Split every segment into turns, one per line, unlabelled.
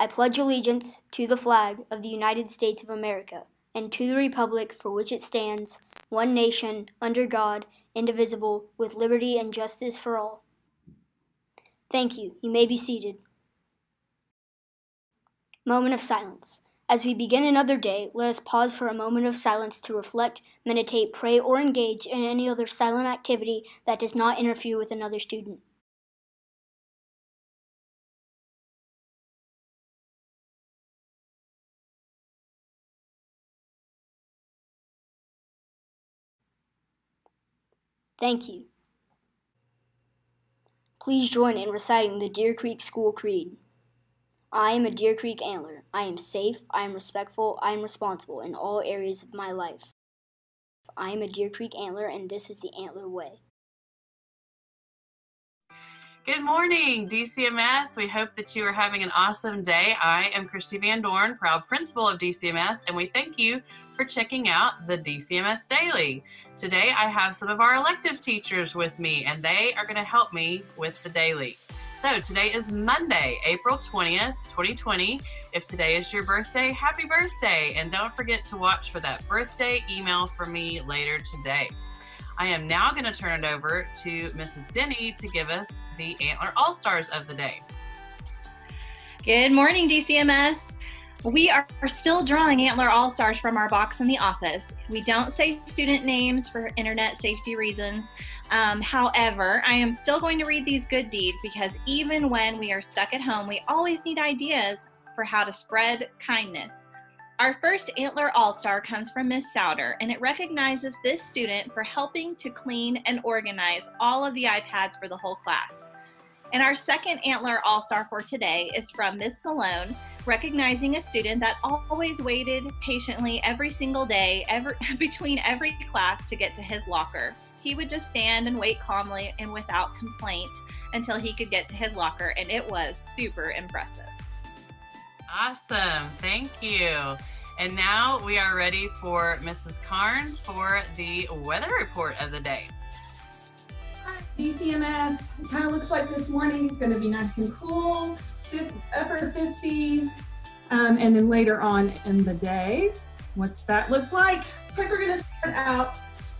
I pledge allegiance to the flag of the United States of America and to the republic for which it stands, one nation, under God, indivisible, with liberty and justice for all. Thank you. You may be seated. Moment of silence. As we begin another day, let us pause for a moment of silence to reflect, meditate, pray, or engage in any other silent activity that does not interfere with another student. Thank you. Please join in reciting the Deer Creek School Creed. I am a Deer Creek antler. I am safe, I am respectful, I am responsible in all areas of my life. I am a Deer Creek antler, and this is the Antler Way.
Good morning, DCMS. We hope that you are having an awesome day. I am Christy Van Dorn, proud principal of DCMS, and we thank you for checking out the DCMS Daily. Today, I have some of our elective teachers with me, and they are going to help me with the daily. So today is Monday, April 20th, 2020. If today is your birthday, happy birthday. And don't forget to watch for that birthday email from me later today. I am now going to turn it over to Mrs. Denny to give us the Antler All-Stars of the day.
Good morning, DCMS. We are still drawing Antler All-Stars from our box in the office. We don't say student names for internet safety reasons. However, I am still going to read these good deeds because even when we are stuck at home, we always need ideas for how to spread kindness. Our first Antler All-Star comes from Miss Souter, and it recognizes this student for helping to clean and organize all of the iPads for the whole class. And our second Antler All-Star for today is from Miss Malone, recognizing a student that always waited patiently every single day, between every class to get to his locker. He would just stand and wait calmly and without complaint until he could get to his locker, and it was super impressive.
Awesome, thank you. And now we are ready for Mrs. Carnes for the weather report of the day.
Hi, DCMS. It kind of looks like this morning it's going to be nice and cool, upper 50s, and then later on in the day, what's that look like? Looks like we're going to start out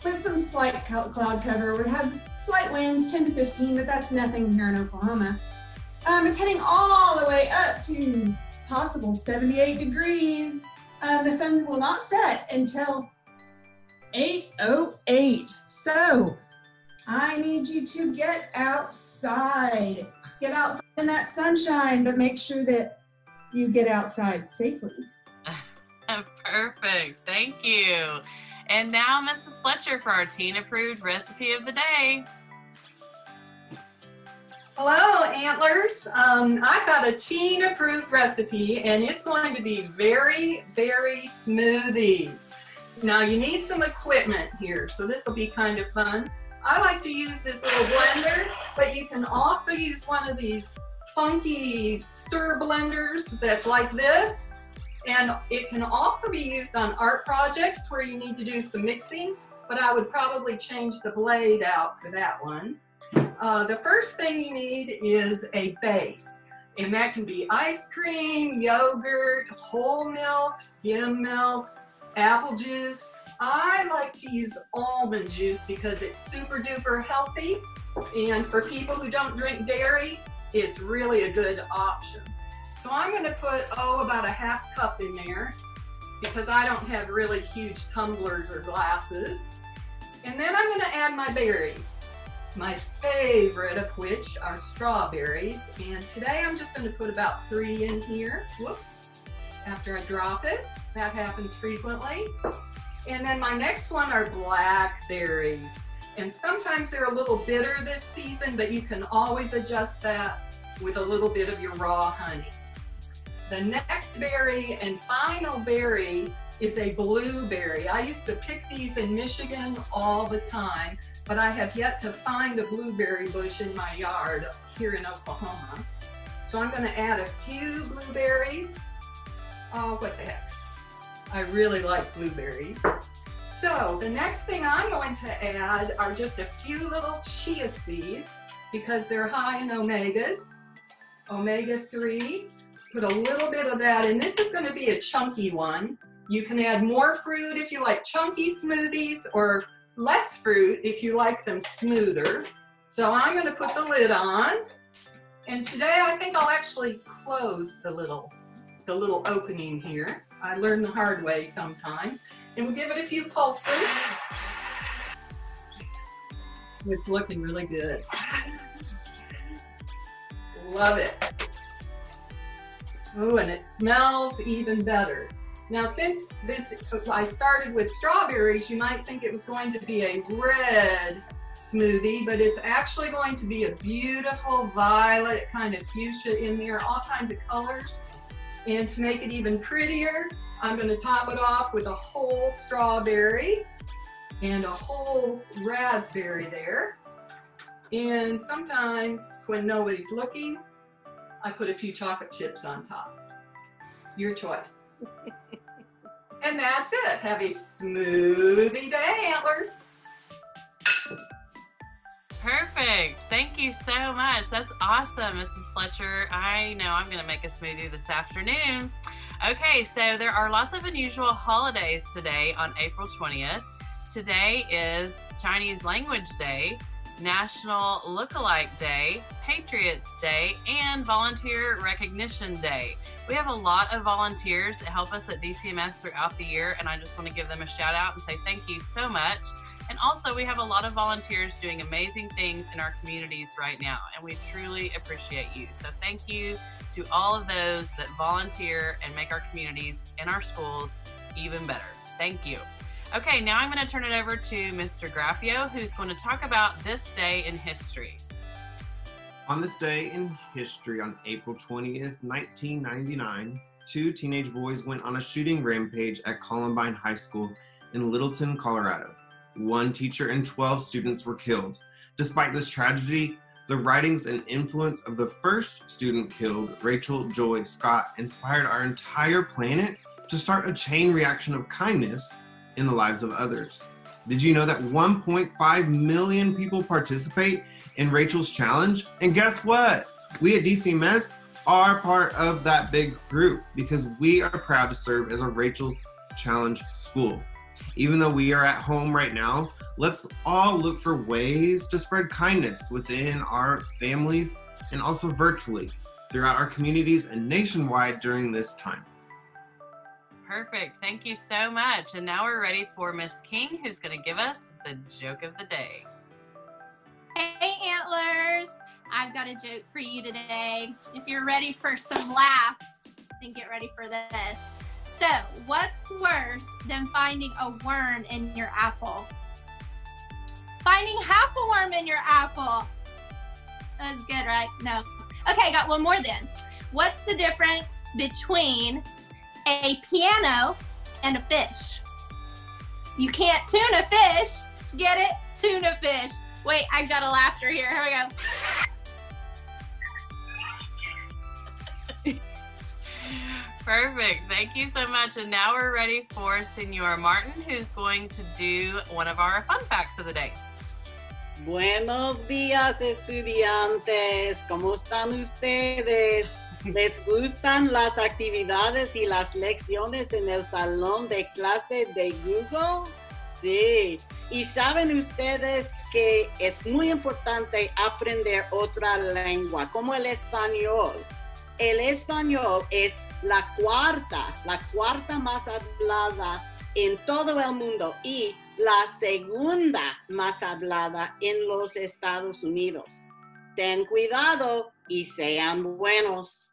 with some slight cloud cover. We have slight winds, 10 to 15, but that's nothing here in Oklahoma. It's heading all the way up to possible 78 degrees. The sun will not set until 8:08. So I need you to get outside. Get outside in that sunshine, but make sure that you get outside safely.
Perfect, thank you. And now Mrs. Fletcher for our teen-approved recipe of the day.
Hello, Antlers. I've got a teen-approved recipe, and it's going to be very, very smoothies. Now, you need some equipment here, so this will be kind of fun. I like to use this little blender, but you can also use one of these funky stir blenders that's like this. And it can also be used on art projects where you need to do some mixing, but I would probably change the blade out for that one. The first thing you need is a base, and that can be ice cream, yogurt, whole milk, skim milk, apple juice. I like to use almond juice because it's super duper healthy, and for people who don't drink dairy, it's really a good option. So I'm going to put, about a half cup in there because I don't have really huge tumblers or glasses. And then I'm going to add my berries. My favorite of which are strawberries, and today I'm just going to put about 3 in here. Whoops, after I drop it. That happens frequently. And then my next one are blackberries, and sometimes they're a little bitter this season, but you can always adjust that with a little bit of your raw honey. The next berry and final berry is a blueberry. I used to pick these in Michigan all the time, but I have yet to find a blueberry bush in my yard here in Oklahoma. So I'm going to add a few blueberries. Oh, what the heck. I really like blueberries. So the next thing I'm going to add are just a few little chia seeds because they're high in omegas, omega-3, Put a little bit of that, and this is going to be a chunky one. You can add more fruit if you like chunky smoothies, or less fruit if you like them smoother. So I'm going to put the lid on, and today I think I'll actually close the little opening here. I learn the hard way sometimes. And we'll give it a few pulses. It's looking really good. Love it. Oh, and it smells even better. Now, since I started with strawberries, you might think it was going to be a red smoothie, but it's actually going to be a beautiful violet kind of fuchsia in there, all kinds of colors. And to make it even prettier, I'm going to top it off with a whole strawberry and a whole raspberry there. And sometimes when nobody's looking, I put a few chocolate chips on top. Your choice. And that's it. Have a smoothie day, Antlers.
Perfect. Thank you so much. That's awesome, Mrs. Fletcher. I know I'm going to make a smoothie this afternoon. Okay, so there are lots of unusual holidays today on April 20th. Today is Chinese Language Day, National Lookalike Day, Patriots Day, and Volunteer Recognition Day. We have a lot of volunteers that help us at DCMS throughout the year, and I just want to give them a shout out and say thank you so much. And also, we have a lot of volunteers doing amazing things in our communities right now, and we truly appreciate you. So thank you to all of those that volunteer and make our communities and our schools even better. Thank you. Okay, now I'm going to turn it over to Mr. Graffio, who's going to talk about this day in history.
On this day in history, on April 20th, 1999, 2 teenage boys went on a shooting rampage at Columbine High School in Littleton, Colorado. 1 teacher and 12 students were killed. Despite this tragedy, the writings and influence of the first student killed, Rachel Joy Scott, inspired our entire planet to start a chain reaction of kindness in the lives of others. Did you know that 1.5 million people participate in Rachel's challenge? And guess what? We at DCMS are part of that big group because we are proud to serve as a Rachel's Challenge school. Even though we are at home right now, let's all look for ways to spread kindness within our families and also virtually throughout our communities and nationwide during this time.
Perfect. Thank you so much. And now we're ready for Miss King, who's going to give us the joke of the day.
Hey, Antlers. I've got a joke for you today. If you're ready for some laughs, then get ready for this. So, what's worse than finding a worm in your apple? Finding half a worm in your apple. That was good, right? No. Okay, got one more then. What's the difference between a piano and a fish? You can't tune a fish. Get it? Tune a fish. Wait, I've got a laughter here. Here we go.
Perfect. Thank you so much. And now we're ready for Senor Martin, who's going to do one of our fun facts of the day.
Buenos días, estudiantes. ¿Cómo están ustedes? ¿Les gustan las actividades y las lecciones en el salón de clase de Google? Sí. Y saben ustedes que es muy importante aprender otra lengua, como el español. El español es la cuarta más hablada en todo el mundo y la segunda más hablada en los Estados Unidos. Ten cuidado y sean buenos.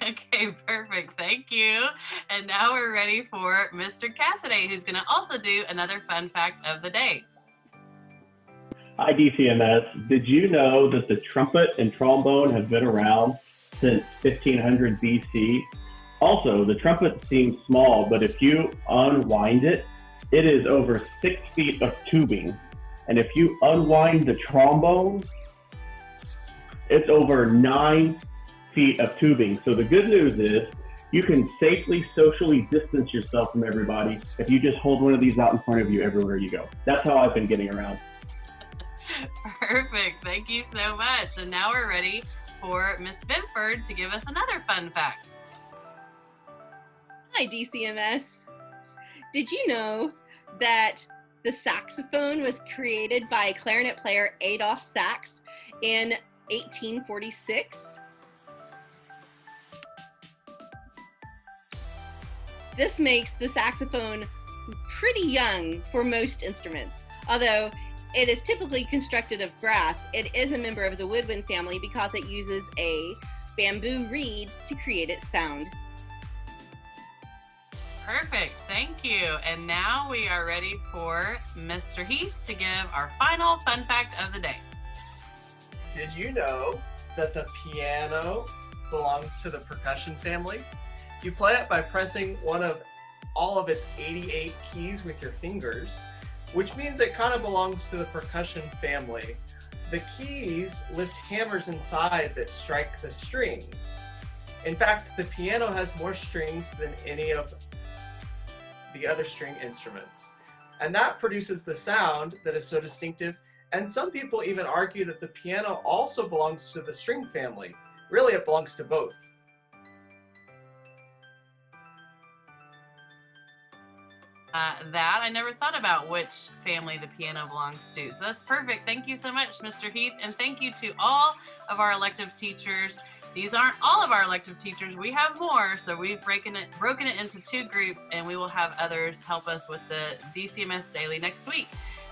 Okay, perfect. Thank you. And now we're ready for Mr. Cassidy, who's going to also do another fun fact of the day.
Hi, DCMS. Did you know that the trumpet and trombone have been around since 1500 BC? Also, the trumpet seems small, but if you unwind it, it is over 6 feet of tubing. And if you unwind the trombone, it's over 9 feet of tubing. So the good news is you can safely socially distance yourself from everybody if you just hold one of these out in front of you everywhere you go. That's how I've been getting around.
Perfect. Thank you so much. And now we're ready for Miss Binford to give us another fun fact.
Hi, DCMS. Did you know that the saxophone was created by clarinet player Adolphe Sax in 1846? This makes the saxophone pretty young for most instruments. Although it is typically constructed of brass, it is a member of the woodwind family because it uses a bamboo reed to create its sound.
Perfect, thank you. And now we are ready for Mr. Heath to give our final fun fact of the day.
Did you know that the piano belongs to the percussion family? You play it by pressing one of all of its 88 keys with your fingers, which means it kind of belongs to the percussion family. The keys lift hammers inside that strike the strings. In fact, the piano has more strings than any of the other string instruments. And that produces the sound that is so distinctive. And some people even argue that the piano also belongs to the string family. Really, it belongs to both.
That I never thought about which family the piano belongs to. So that's perfect. Thank you so much, Mr. Heath. And thank you to all of our elective teachers. These aren't all of our elective teachers. We have more. So we've broken it into 2 groups, and we will have others help us with the DCMS Daily next week.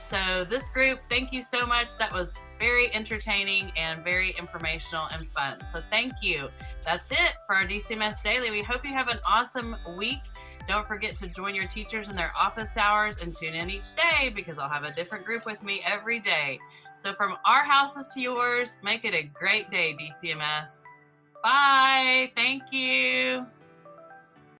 So this group, thank you so much. That was very entertaining and very informational and fun. So thank you. That's it for our DCMS Daily. We hope you have an awesome week. Don't forget to join your teachers in their office hours and tune in each day, because I'll have a different group with me every day. So from our houses to yours, make it a great day, DCMS. Bye. Thank you.